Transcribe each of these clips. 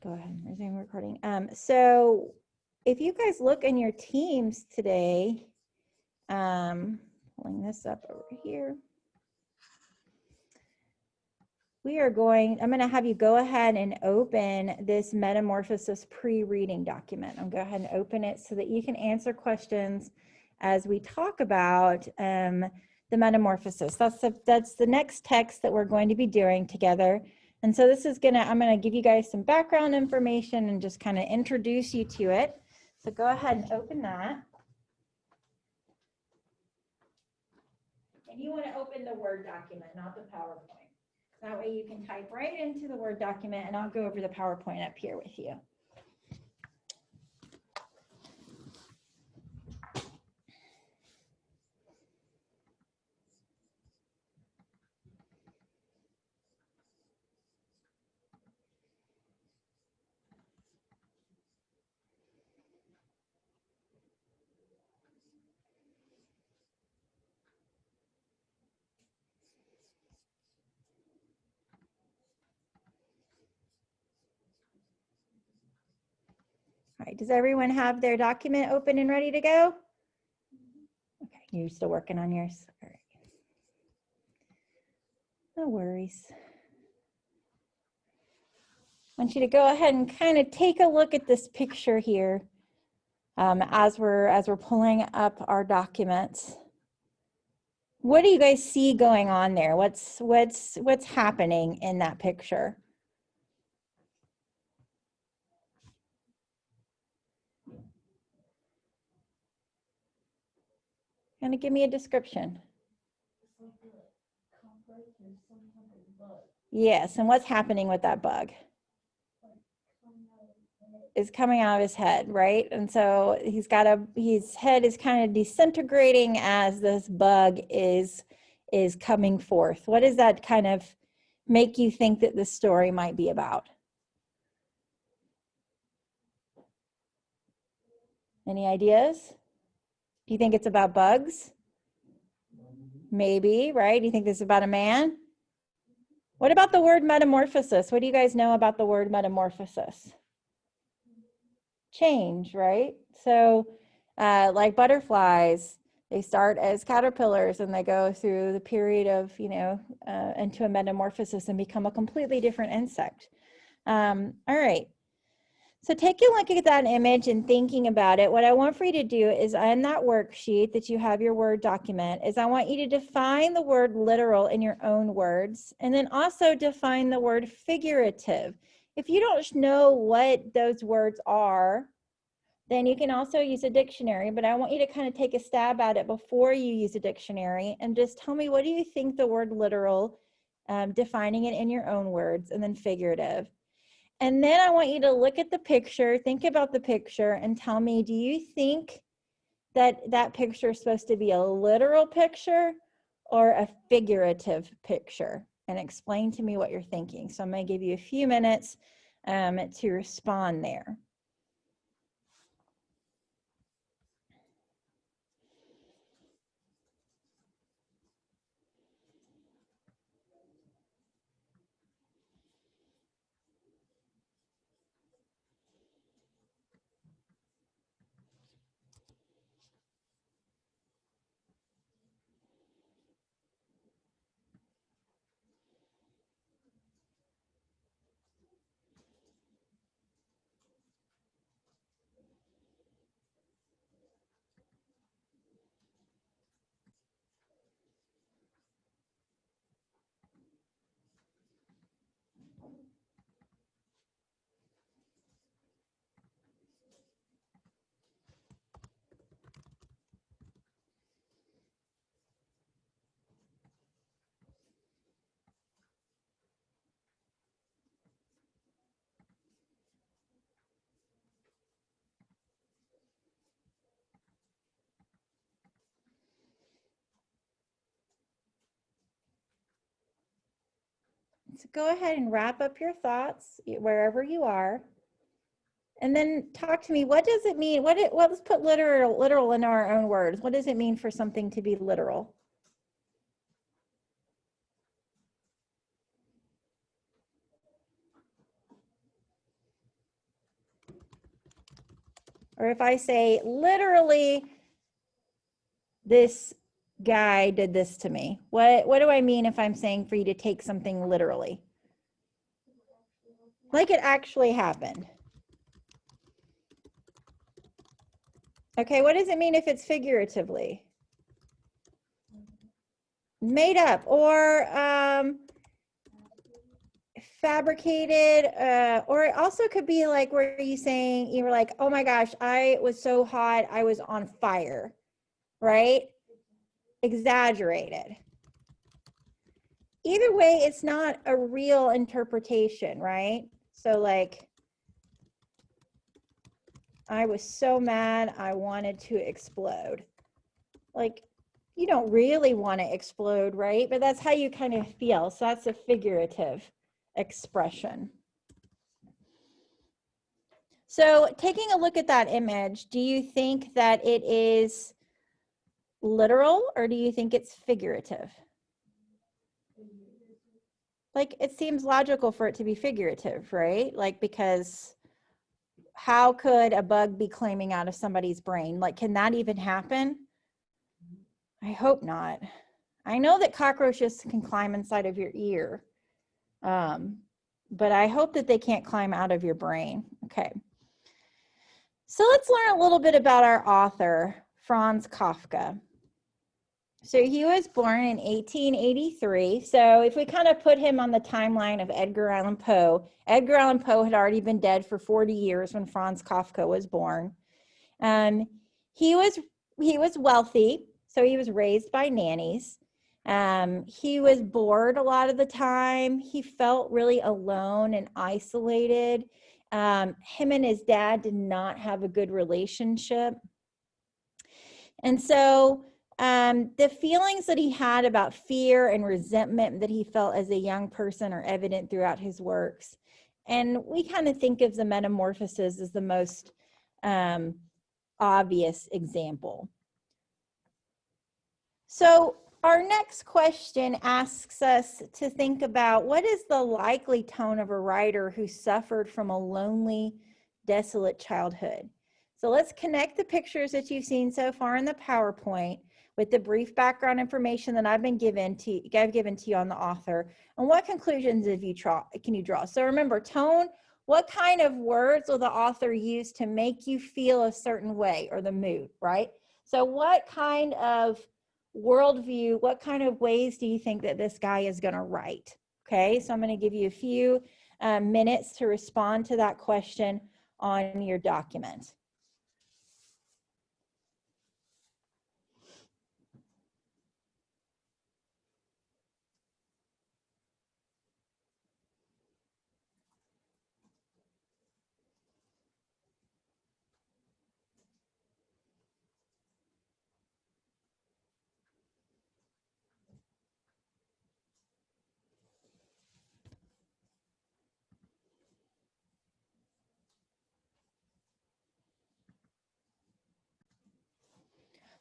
go ahead and resume recording. So if you guys look in your teams today, pulling this up over here. I'm going to have you go ahead and open this Metamorphosis pre-reading document. I'll go ahead and open it so that you can answer questions as we talk about the Metamorphosis. That's the next text that we're going to be doing together. And so this is I'm going to give you guys some background information and just kind of introduce you to it. So go ahead and open that. And you want to open the Word document, not the PowerPoint. That way you can type right into the Word document, and I'll go over the PowerPoint up here with you. All right, does everyone have their document open and ready to go? Okay, you're still working on yours? All right. No worries. I want you to go ahead and kind of take a look at this picture here as we're pulling up our documents. What do you guys see going on there? What's happening in that picture? Kind of give me a description. Yes, and what's happening with that bug? Is coming out of his head, right? And so his head is kind of disintegrating as this bug is coming forth. What does that kind of make you think that this story might be about? Any ideas? Do you think it's about bugs? Maybe, right? Do you think this is about a man? What about the word metamorphosis? What do you guys know about the word metamorphosis? Change, right? So like butterflies, they start as caterpillars and they go through the period of, into a metamorphosis and become a completely different insect. All right. So take a look at that image and thinking about it. What I want for you to do is on that worksheet that you have your Word document is I want you to define the word literal in your own words, and then also define the word figurative. If you don't know what those words are, then you can also use a dictionary, but I want you to kind of take a stab at it before you use a dictionary and just tell me, what do you think the word literal, defining it in your own words, and then figurative. And then I want you to look at the picture, think about the picture, and tell me, do you think that that picture is supposed to be a literal picture or a figurative picture? And explain to me what you're thinking. So I'm going to give you a few minutes to respond there. So go ahead and wrap up your thoughts wherever you are. And then talk to me, what does it mean? Let's put literal in our own words. What does it mean for something to be literal? Or if I say, literally, this guy did this to me. What do I mean if I'm saying for you to take something literally? Like it actually happened. Okay, what does it mean if it's figuratively? Made up or fabricated, or it also could be like where you saying, you were like, oh my gosh, I was so hot, I was on fire, right? Exaggerated. Either way, it's not a real interpretation, right? So like, I was so mad, I wanted to explode. Like, you don't really want to explode, right? But that's how you kind of feel. So that's a figurative expression. So taking a look at that image, do you think that it is literal or do you think it's figurative? Like, it seems logical for it to be figurative, right? Like, because how could a bug be climbing out of somebody's brain? Like, can that even happen? I hope not. I know that cockroaches can climb inside of your ear, but I hope that they can't climb out of your brain. Okay. So let's learn a little bit about our author, Franz Kafka. So he was born in 1883. So if we kind of put him on the timeline of Edgar Allan Poe, Edgar Allan Poe had already been dead for 40 years when Franz Kafka was born. He was wealthy, so he was raised by nannies. He was bored a lot of the time. He felt really alone and isolated. Him and his dad did not have a good relationship. And so the feelings that he had about fear and resentment that he felt as a young person are evident throughout his works. And we kind of think of the Metamorphoses as the most obvious example. So our next question asks us to think about what is the likely tone of a writer who suffered from a lonely, desolate childhood. So let's connect the pictures that you've seen so far in the PowerPoint with the brief background information that I've given to you on the author. And what conclusions can you draw? So remember, tone, what kind of words will the author use to make you feel a certain way, or the mood, right? So what kind of worldview, what kind of ways do you think that this guy is going to write? Okay, so I'm going to give you a few minutes to respond to that question on your document.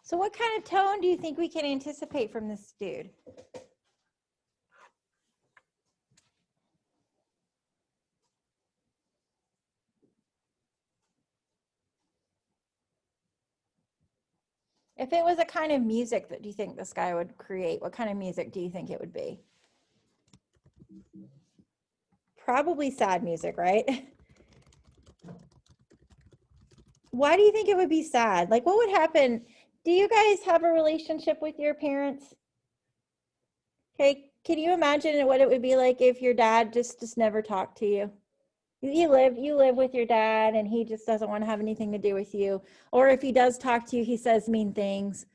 So what kind of tone do you think we can anticipate from this dude? If it was a kind of music that do you think this guy would create, what kind of music do you think it would be? Probably sad music, right? Why do you think it would be sad? Like, what would happen? Do you guys have a relationship with your parents? Okay, can you imagine what it would be like if your dad just never talked to you? You live with your dad and he just doesn't want to have anything to do with you. Or if he does talk to you, he says mean things.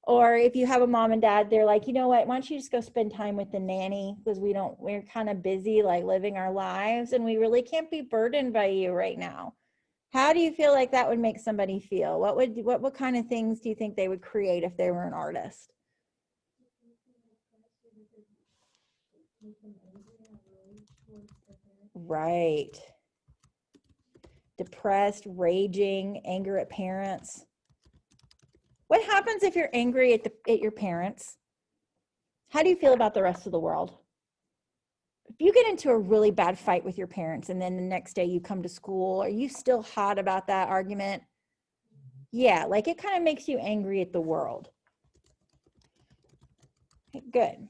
Or if you have a mom and dad, they're like, you know what, why don't you just go spend time with the nanny, because we're kind of busy like living our lives and we really can't be burdened by you right now. How do you feel like that would make somebody feel? What kind of things do you think they would create if they were an artist? Right. Depressed, raging, anger at parents. What happens if you're angry at your parents? How do you feel about the rest of the world? If you get into a really bad fight with your parents and then the next day you come to school, are you still hot about that argument? Yeah, like it kind of makes you angry at the world. Okay, good.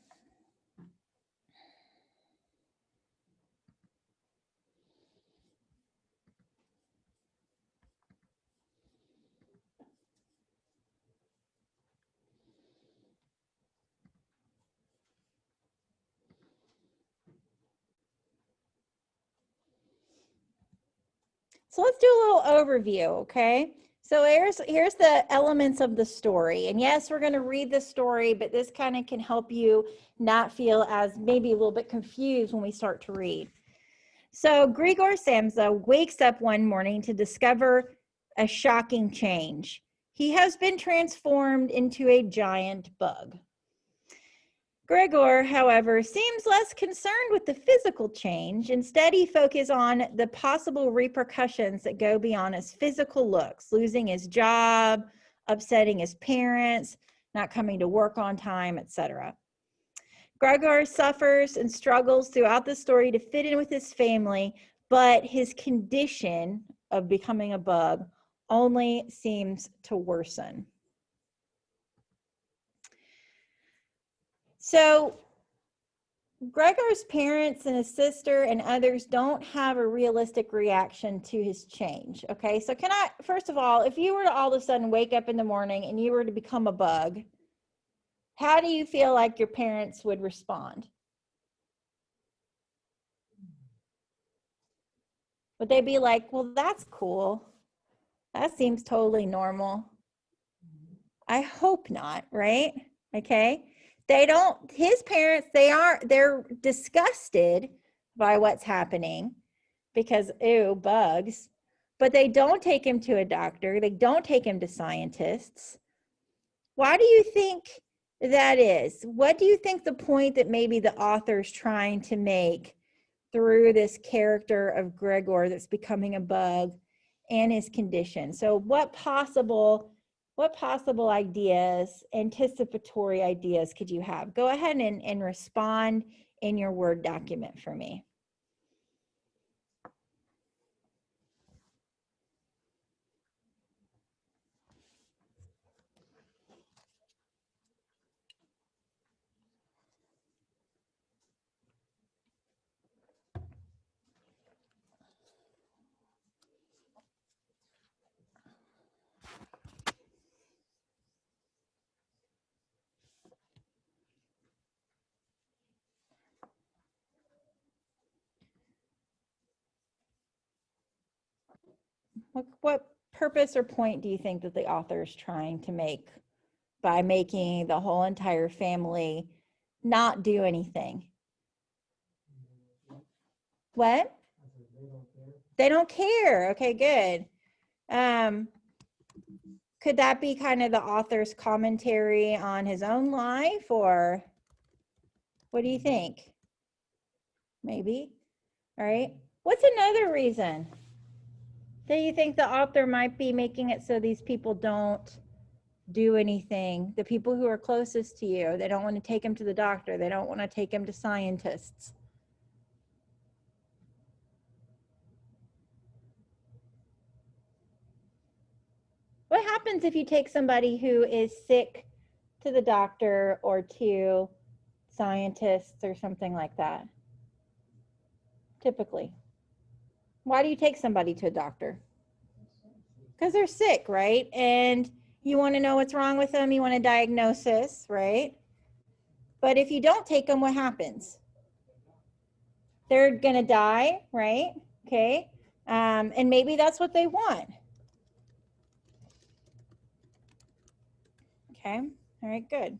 So let's do a little overview, okay? So here's the elements of the story. And yes, we're going to read the story, but this kind of can help you not feel as maybe a little bit confused when we start to read. So Grigor Samsa wakes up one morning to discover a shocking change. He has been transformed into a giant bug. Gregor, however, seems less concerned with the physical change. Instead, he focuses on the possible repercussions that go beyond his physical looks, losing his job, upsetting his parents, not coming to work on time, etc. Gregor suffers and struggles throughout the story to fit in with his family, but his condition of becoming a bug only seems to worsen. So Gregor's parents and his sister and others don't have a realistic reaction to his change. Okay, so first of all, if you were to all of a sudden wake up in the morning and you were to become a bug, how do you feel like your parents would respond? Would they be like, well, that's cool. That seems totally normal. I hope not, right? Okay. His parents, they're disgusted by what's happening because, ew, bugs. But they don't take him to a doctor. They don't take him to scientists. Why do you think that is? What do you think the point that maybe the author's trying to make through this character of Gregor that's becoming a bug and his condition? So what possible ideas, anticipatory ideas could you have? Go ahead and respond in your Word document for me. What purpose or point do you think that the author is trying to make by making the whole entire family not do anything? What? They don't care. Okay, good. Could that be kind of the author's commentary on his own life, or what do you think? Maybe. All right. What's another reason that you think the author might be making it so these people don't do anything? The people who are closest to you, they don't want to take him to the doctor. They don't want to take him to scientists. What happens if you take somebody who is sick to the doctor or to scientists or something like that? Typically. Why do you take somebody to a doctor? Because they're sick, right? And you want to know what's wrong with them. You want a diagnosis, right? But if you don't take them, what happens? They're going to die, right? Okay. And maybe that's what they want. Okay. All right, good.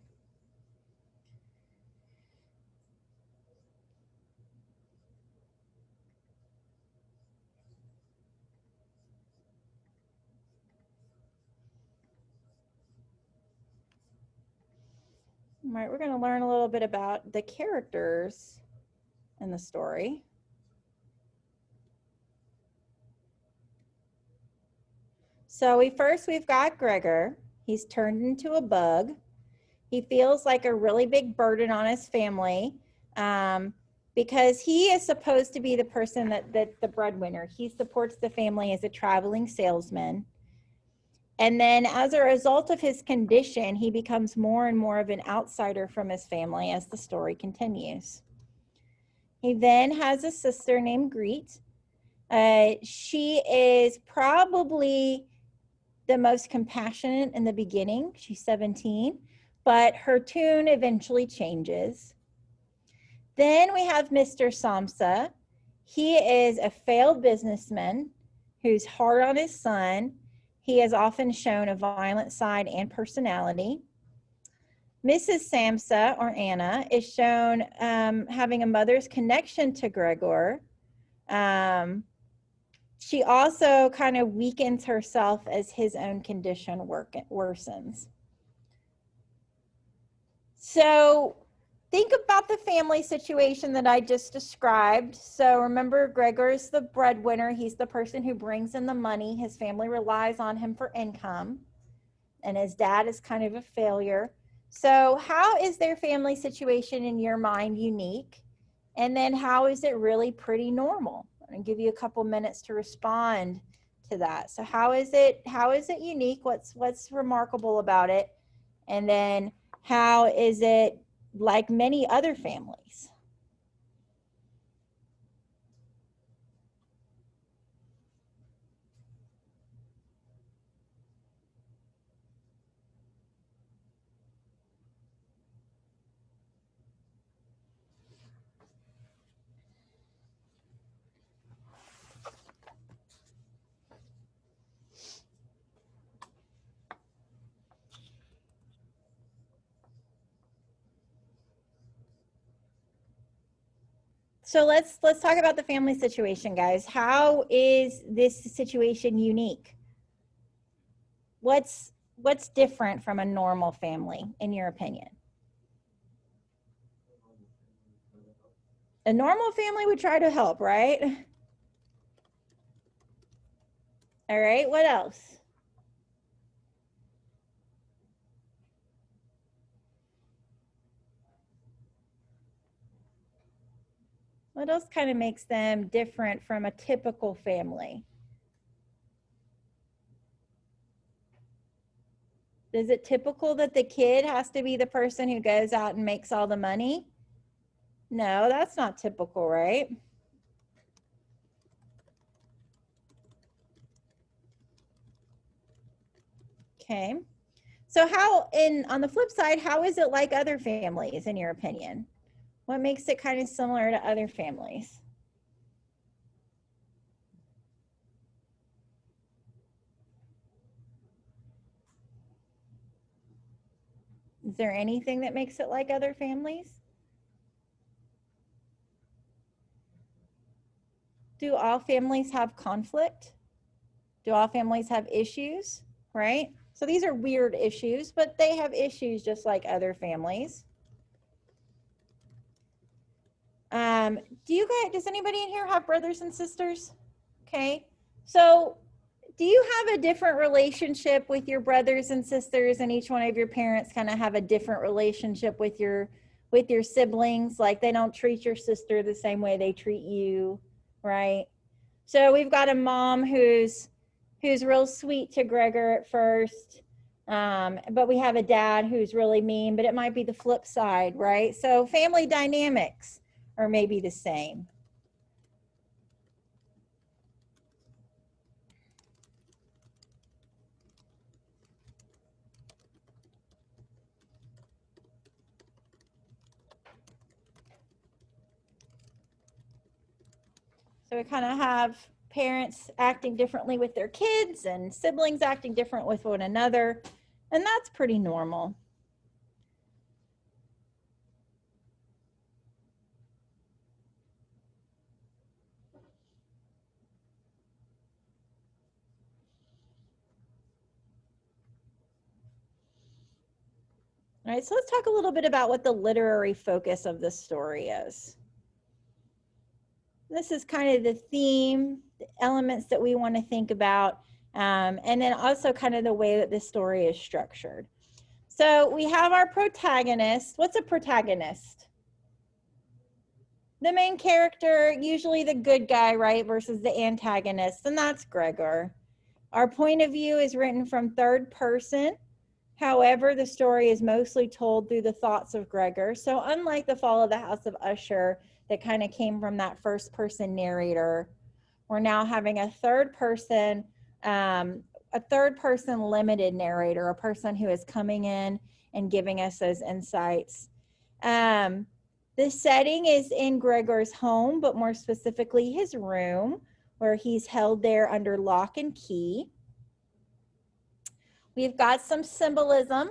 All right, we're going to learn a little bit about the characters in the story. So we've got Gregor. He's turned into a bug. He feels like a really big burden on his family because he is supposed to be the person that the breadwinner. He supports the family as a traveling salesman. And then as a result of his condition, he becomes more and more of an outsider from his family as the story continues. He then has a sister named Greet. She is probably the most compassionate in the beginning. She's 17, but her tune eventually changes. Then we have Mr. Samsa. He is a failed businessman who's hard on his son. He has often shown a violent side and personality. Mrs. Samsa, or Anna, is shown having a mother's connection to Gregor. She also kind of weakens herself as his own condition worsens. So think about the family situation that I just described. So remember, Gregor is the breadwinner. He's the person who brings in the money. His family relies on him for income. And his dad is kind of a failure. So how is their family situation in your mind unique? And then how is it really pretty normal? I'm going to give you a couple minutes to respond to that. So how is it unique? What's remarkable about it? And then how is it like many other families? So let's talk about the family situation, guys. How is this situation unique? What's different from a normal family, in your opinion? A normal family would try to help, right? All right, what else? What else kind of makes them different from a typical family? Is it typical that the kid has to be the person who goes out and makes all the money? No, that's not typical, right? Okay. So on the flip side, how is it like other families, in your opinion? What makes it kind of similar to other families? Is there anything that makes it like other families? Do all families have conflict? Do all families have issues, right? So these are weird issues, but they have issues just like other families. Does anybody in here have brothers and sisters? Okay. So do you have a different relationship with your brothers and sisters, and each one of your parents kind of have a different relationship with your siblings? Like they don't treat your sister the same way they treat you, right? So we've got a mom who's real sweet to Gregor at first, but we have a dad who's really mean, but it might be the flip side, right? So family dynamics are maybe the same. So we kind of have parents acting differently with their kids and siblings acting different with one another, and that's pretty normal. All right, so let's talk a little bit about what the literary focus of this story is. This is kind of the theme, the elements that we want to think about, and then also kind of the way that this story is structured. So we have our protagonist. What's a protagonist? The main character, usually the good guy, right, versus the antagonist, and that's Gregor. Our point of view is written from third person. However, the story is mostly told through the thoughts of Gregor. So unlike The Fall of the House of Usher that kind of came from that first person narrator, we're now having a third person limited narrator, a person who is coming in and giving us those insights. The setting is in Gregor's home, but more specifically his room, where he's held there under lock and key. We've got some symbolism.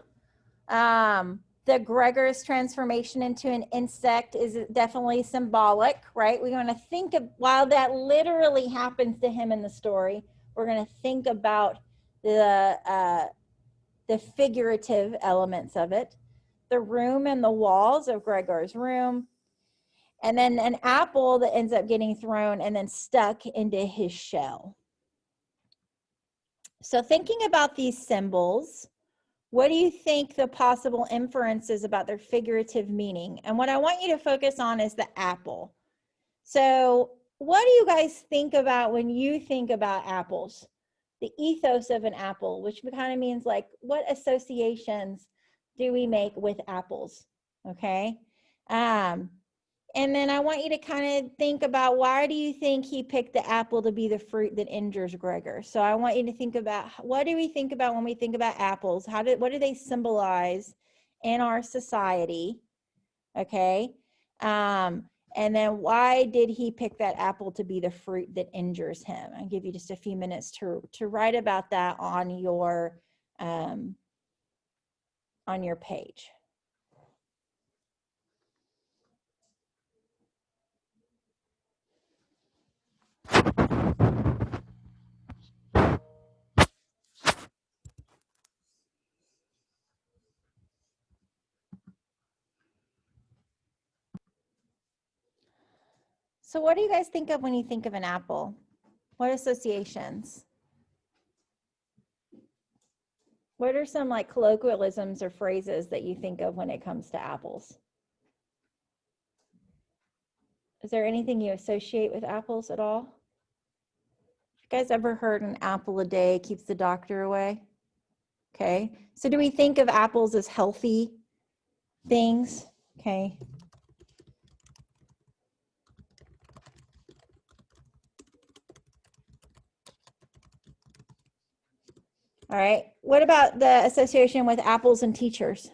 The Gregor's transformation into an insect is definitely symbolic, right? We're going to think of, while that literally happens to him in the story, we're going to think about the figurative elements of it. The room and the walls of Gregor's room, and then an apple that ends up getting thrown and then stuck into his shell. So thinking about these symbols, what do you think the possible inferences about their figurative meaning? And what I want you to focus on is the apple. So what do you guys think about when you think about apples? The ethos of an apple, which kind of means like, what associations do we make with apples? Okay. And then I want you to kind of think about, why do you think he picked the apple to be the fruit that injures Gregor? So I want you to think about, what do we think about when we think about apples? What do they symbolize in our society? Okay. And then why did he pick that apple to be the fruit that injures him? I'll give you just a few minutes to write about that on your page. So what do you guys think of when you think of an apple? What associations? What are some like colloquialisms or phrases that you think of when it comes to apples? Is there anything you associate with apples at all? You guys ever heard an apple a day keeps the doctor away? Okay, so do we think of apples as healthy things? Okay. All right, what about the association with apples and teachers?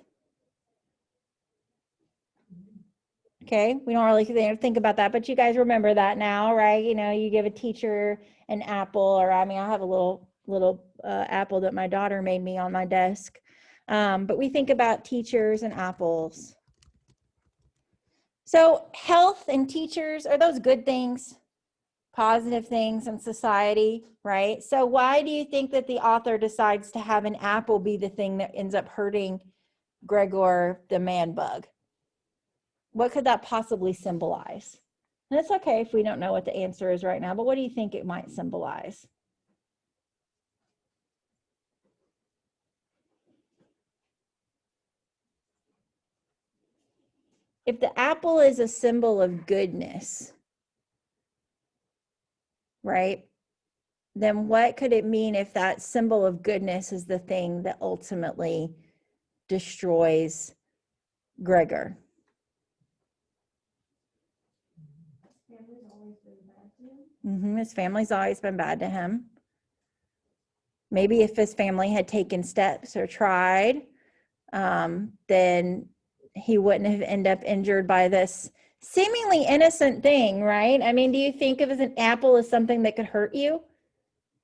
Okay, we don't really think about that, but you guys remember that now, right? You know, you give a teacher an apple, or I mean, I have a little apple that my daughter made me on my desk. But we think about teachers and apples. So health and teachers, are those good things, positive things in society, right? So why do you think that the author decides to have an apple be the thing that ends up hurting Gregor the man bug? What could that possibly symbolize? And it's okay if we don't know what the answer is right now, but what do you think it might symbolize? If the apple is a symbol of goodness, right? Then what could it mean if that symbol of goodness is the thing that ultimately destroys Gregor? His family's always been bad to him. Maybe if his family had taken steps or tried, then he wouldn't have ended up injured by this seemingly innocent thing, right? I mean, do you think of an apple as something that could hurt you?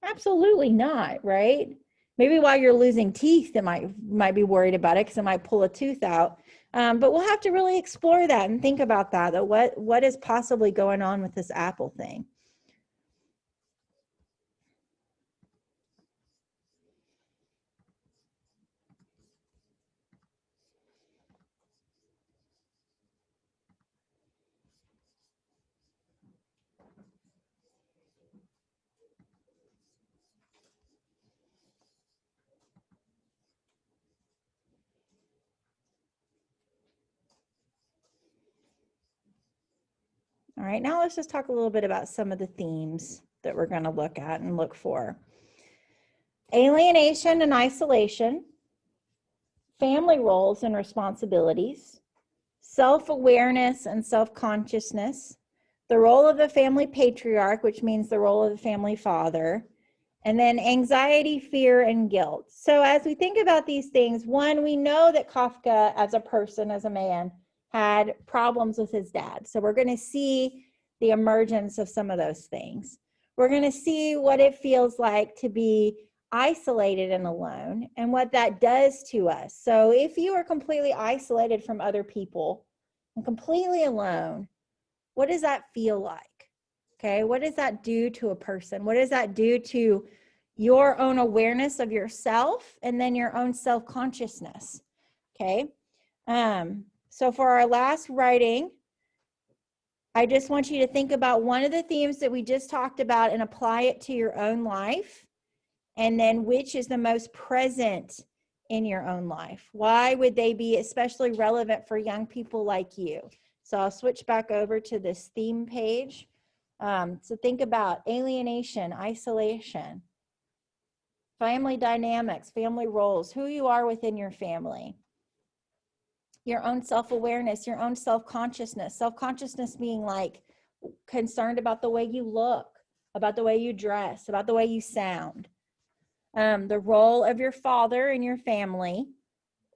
Absolutely not, right? Maybe while you're losing teeth, it might be worried about it because it might pull a tooth out. But we'll have to really explore that and think about that what is possibly going on with this apple thing. All right, now let's just talk a little bit about some of the themes that we're going to look at and look for. alienation and isolation, family roles and responsibilities, self-awareness and self-consciousness, the role of the family patriarch, which means the role of the family father, and then anxiety, fear, and guilt. So as we think about these things, one, we know that Kafka as a person, as a man, had problems with his dad. So we're going to see the emergence of some of those things. We're going to see what it feels like to be isolated and alone and what that does to us. So if you are completely isolated from other people and completely alone, what does that feel like? Okay, what does that do to a person? What does that do to your own awareness of yourself and then your own self-consciousness? Okay, so for our last writing, I just want you to think about one of the themes that we just talked about and apply it to your own life, and then which is the most present in your own life. Why would they be especially relevant for young people like you? So I'll switch back over to this theme page. So think about alienation, isolation, family dynamics, family roles, who you are within your family, your own self-awareness, your own self-consciousness. Self-consciousness being like concerned about the way you look, about the way you dress, about the way you sound. The role of your father in your family,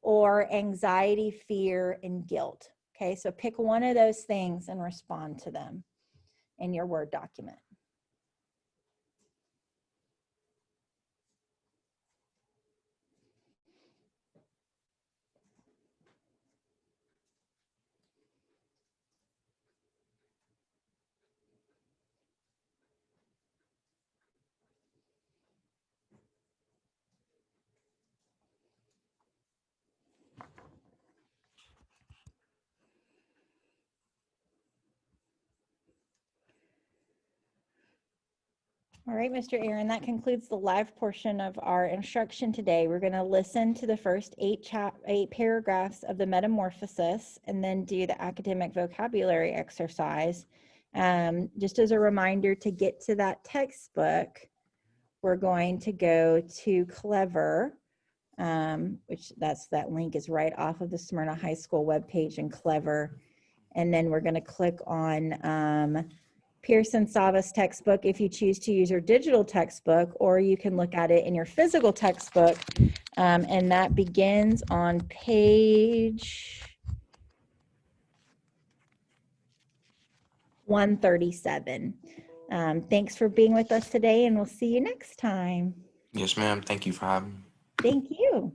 or anxiety, fear, and guilt. Okay, so pick one of those things and respond to them in your Word document. All right, Mr. Aaron, that concludes the live portion of our instruction today. We're going to listen to the first eight paragraphs of the Metamorphosis and then do the academic vocabulary exercise. Just as a reminder, to get to that textbook, we're going to go to Clever, which that link is right off of the Smyrna High School webpage in Clever. And then we're going to click on Pearson Savas textbook if you choose to use your digital textbook, or you can look at it in your physical textbook, and that begins on page 137. Thanks for being with us today, and we'll see you next time. Yes, ma'am. Thank you for having me. Thank you.